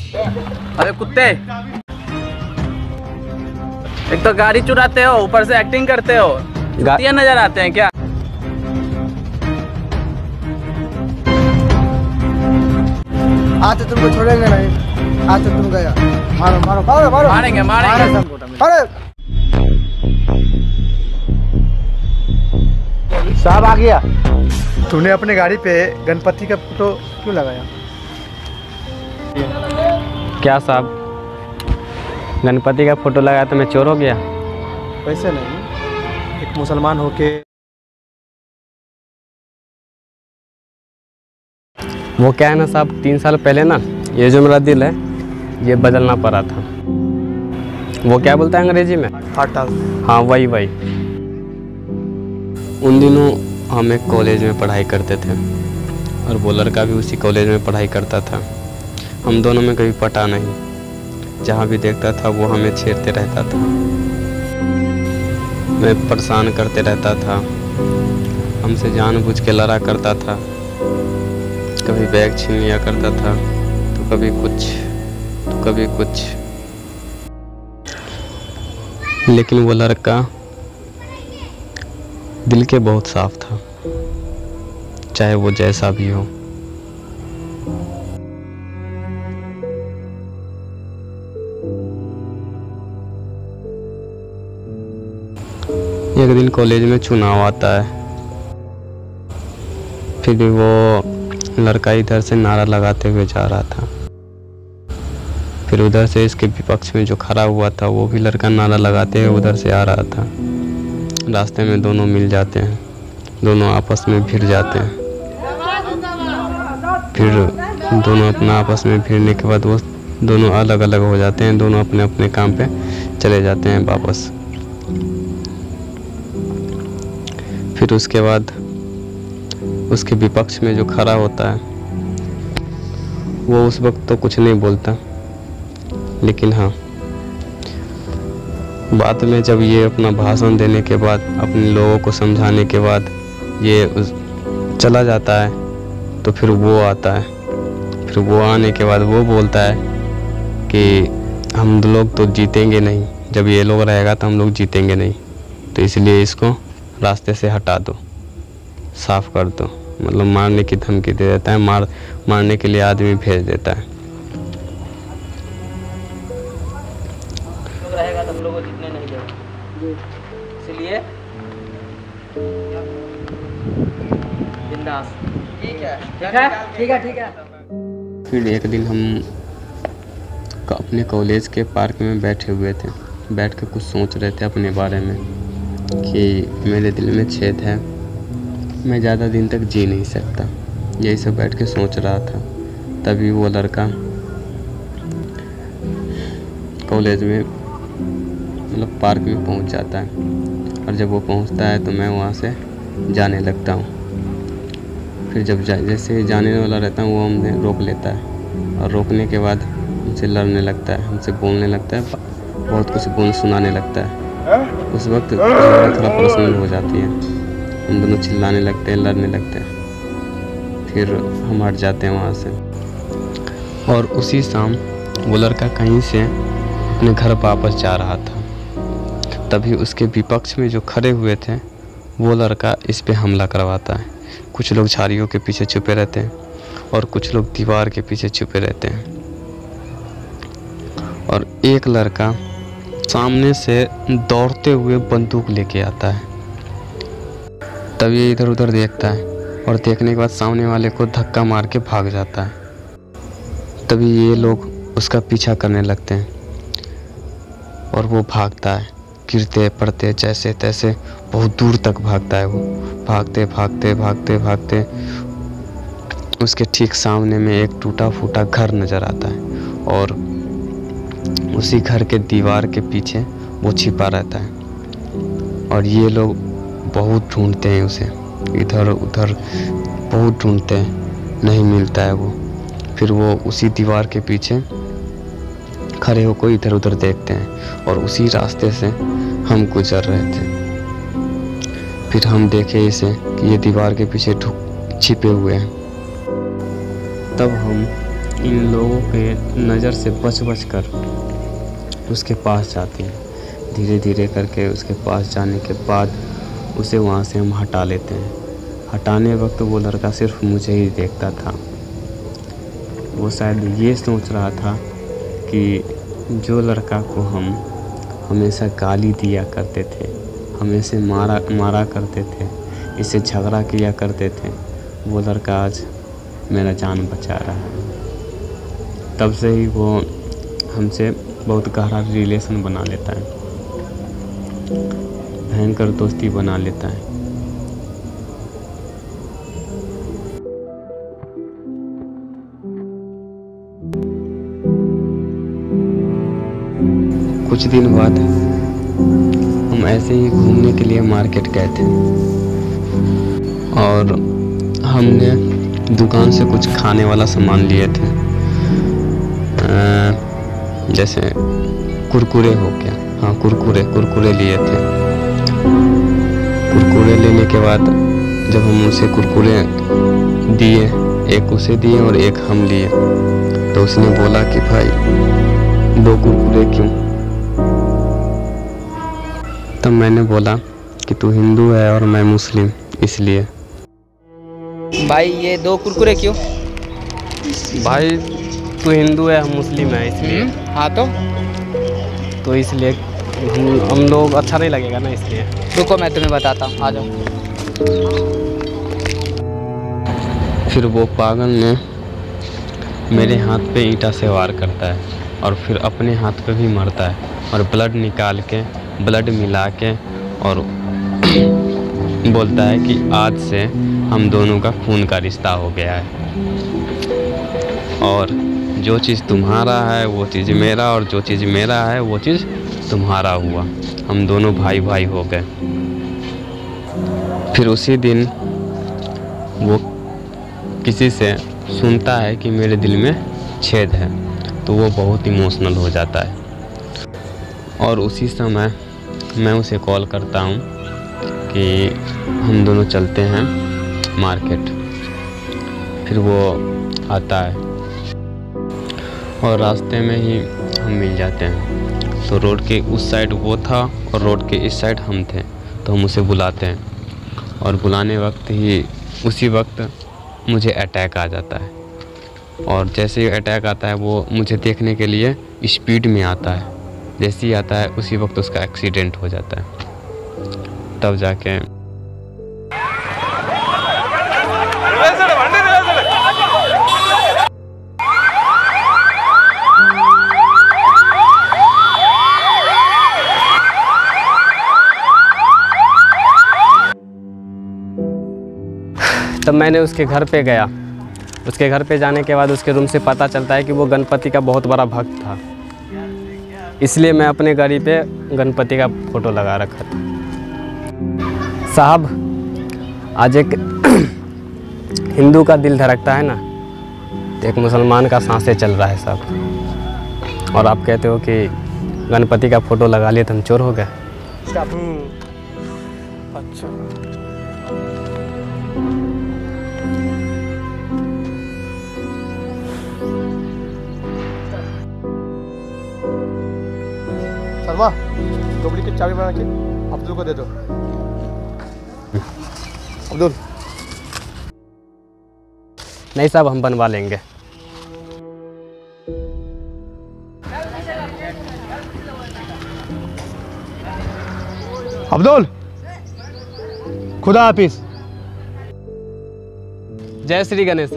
अरे कुत्ते, एक तो गाड़ी चुराते हो, ऊपर से एक्टिंग करते हो। चुतिया नजर आते हैं क्या? आज तो तुमको छोड़ेंगे नहीं, आज तो तुम गया। मारो मारो मारो मारो, मारेंगे मारेंगे। अरे साहब आ गया। तूने अपने गाड़ी पे गणपति का फोटो क्यों लगाया? क्या साहब, गणपति का फोटो लगाया तो मैं चोर हो गया? वैसे नहीं, एक मुसलमान होके। वो क्या है ना साहब, 3 साल पहले ना ये जो मेरा दिल है ये बदलना पड़ा था। वो क्या बोलता है अंग्रेजी में? हार्ट। हाँ वही। उन दिनों हम एक कॉलेज में पढ़ाई करते थे और वो लड़का भी उसी कॉलेज में पढ़ाई करता था। हम दोनों में कभी पटा नहीं, जहाँ भी देखता था वो हमें छेड़ते रहता था, मैं परेशान करते रहता था, हमसे जानबूझ के लड़ा करता था। कभी बैग छीन लिया करता था, तो कभी कुछ। लेकिन वो लड़का दिल के बहुत साफ था, चाहे वो जैसा भी हो। एक दिन कॉलेज में चुनाव आता है, फिर भी वो लड़का इधर से नारा लगाते हुए जा रहा था, फिर उधर से इसके विपक्ष में जो खड़ा हुआ था वो भी लड़का नारा लगाते हुए उधर से आ रहा था। रास्ते में दोनों मिल जाते हैं, दोनों आपस में भिड़ जाते हैं। फिर दोनों अपना आपस में भिड़ने के बाद वो दोनों अलग अलग हो जाते हैं, दोनों अपने अपने काम पे चले जाते हैं वापस। फिर उसके बाद उसके विपक्ष में जो खड़ा होता है वो उस वक्त तो कुछ नहीं बोलता, लेकिन हाँ बाद में जब ये अपना भाषण देने के बाद, अपने लोगों को समझाने के बाद ये चला जाता है, तो फिर वो आता है। फिर वो आने के बाद वो बोलता है कि हम लोग तो जीतेंगे नहीं, जब ये लोग रहेगा तो हम लोग जीतेंगे नहीं, तो इसलिए इसको रास्ते से हटा दो, साफ कर दो। मतलब मारने की धमकी दे देता है, मारने के लिए आदमी भेज देता है। रहेगा तो हम लोग को जीतने नहीं देगा, इसलिए बिंदास। ठीक है। फिर एक दिन हम अपने कॉलेज के पार्क में बैठे हुए थे, बैठ के कुछ सोच रहे थे अपने बारे में कि मेरे दिल में छेद है, मैं ज़्यादा दिन तक जी नहीं सकता। यही सब बैठ के सोच रहा था, तभी वो लड़का कॉलेज में मतलब पार्क में पहुंच जाता है, और जब वो पहुंचता है तो मैं वहाँ से जाने लगता हूँ। फिर जब जैसे ही जाने वाला रहता हूँ वो हमें रोक लेता है, और रोकने के बाद हमसे लड़ने लगता है, हमसे बोलने लगता है, बहुत कुछ सुनाने लगता है। उस वक्त थोड़ा पर्सनल हो जाती है, हम दोनों चिल्लाने लगते हैं, लड़ने लगते हैं, फिर हम हट जाते हैं वहाँ से। और उसी शाम वो लड़का कहीं से अपने घर वापस जा रहा था, तभी उसके विपक्ष में जो खड़े हुए थे वो लड़का इस पे हमला करवाता है। कुछ लोग झाड़ियों के पीछे छुपे रहते हैं और कुछ लोग दीवार के पीछे छुपे रहते हैं, और एक लड़का सामने से दौड़ते हुए बंदूक लेके आता है। तब ये इधर उधर देखता है, और देखने के बाद सामने वाले को धक्का मार के भाग जाता है। तभी ये लोग उसका पीछा करने लगते हैं, और वो भागता है, गिरते पड़ते जैसे तैसे बहुत दूर तक भागता है। वो भागते उसके ठीक सामने में एक टूटा फूटा घर नज़र आता है, और उसी घर के दीवार के पीछे वो छिपा रहता है। और ये लोग बहुत ढूंढते हैं उसे, इधर उधर बहुत ढूंढते हैं, नहीं मिलता है वो। फिर वो उसी दीवार के पीछे खड़े होकर इधर उधर देखते हैं, और उसी रास्ते से हम गुजर रहे थे। फिर हम देखे इसे कि ये दीवार के पीछे छिपे हुए हैं। तब हम इन लोगों के नज़र से बच बच कर उसके पास जाती हैं। धीरे धीरे करके उसके पास जाने के बाद उसे वहाँ से हम हटा लेते हैं। हटाने वक्त वो लड़का सिर्फ मुझे ही देखता था। वो शायद ये सोच रहा था कि जो लड़का को हम हमेशा गाली दिया करते थे, हमेशा मारा करते थे, इससे झगड़ा किया करते थे, वो लड़का आज मेरा जान बचा रहा है। तब से ही वो हमसे बहुत गहरा रिलेशन बना लेता है, भयंकर दोस्ती बना लेता है। कुछ दिन बाद हम ऐसे ही घूमने के लिए मार्केट गए थे और हमने दुकान से कुछ खाने वाला सामान लिए थे, जैसे कुरकुरे हो गया, हाँ कुरकुरे लिए थे। कुरकुरे लेने के बाद जब हम उसे कुरकुरे दिए, एक उसे दिए और एक हम लिए, तो उसने बोला कि भाई 2 कुरकुरे क्यों? तब मैंने बोला कि तू हिंदू है और मैं मुस्लिम, इसलिए। भाई ये 2 कुरकुरे क्यों? भाई तू हिंदू है, हम मुस्लिम है, इसलिए। हाँ तो इसलिए हम लोग अच्छा नहीं लगेगा ना, इसलिए। रुको मैं तुम्हें बताता हूँ, आ जाओ। फिर वो पागल ने मेरे हाथ पे ईंटा से वार करता है और फिर अपने हाथ पे भी मारता है और ब्लड निकाल के, ब्लड मिला के और बोलता है कि आज से हम दोनों का खून का रिश्ता हो गया है और जो चीज़ तुम्हारा है वो चीज़ मेरा और जो चीज़ मेरा है वो चीज़ तुम्हारा हुआ। हम दोनों भाई भाई हो गए। फिर उसी दिन वो किसी से सुनता है कि मेरे दिल में छेद है, तो वो बहुत इमोशनल हो जाता है और उसी समय मैं उसे कॉल करता हूँ कि हम दोनों चलते हैं मार्केट। फिर वो आता है और रास्ते में ही हम मिल जाते हैं। तो रोड के उस साइड वो था और रोड के इस साइड हम थे, तो हम उसे बुलाते हैं और बुलाने वक्त ही उसी वक्त मुझे अटैक आ जाता है और जैसे ही अटैक आता है वो मुझे देखने के लिए स्पीड में आता है। जैसे ही आता है उसी वक्त उसका एक्सीडेंट हो जाता है। तब जाके तब मैंने उसके घर पे गया। उसके घर पे जाने के बाद उसके रूम से पता चलता है कि वो गणपति का बहुत बड़ा भक्त था, इसलिए मैं अपने गाड़ी पे गणपति का फ़ोटो लगा रखा था। साहब, आज एक हिंदू का दिल धड़कता है ना, तो एक मुसलमान का सांसें चल रहा है साहब। और आप कहते हो कि गणपति का फ़ोटो लगा लिए तो हम चोर हो गए। अच्छा, शर्मा, डोबड़ी की चाबी बना के अब्दुल को दे दो। अब्दुल। नहीं साहब, हम बनवा लेंगे। अब्दुल, खुदा हाफिज। जय श्री गणेश।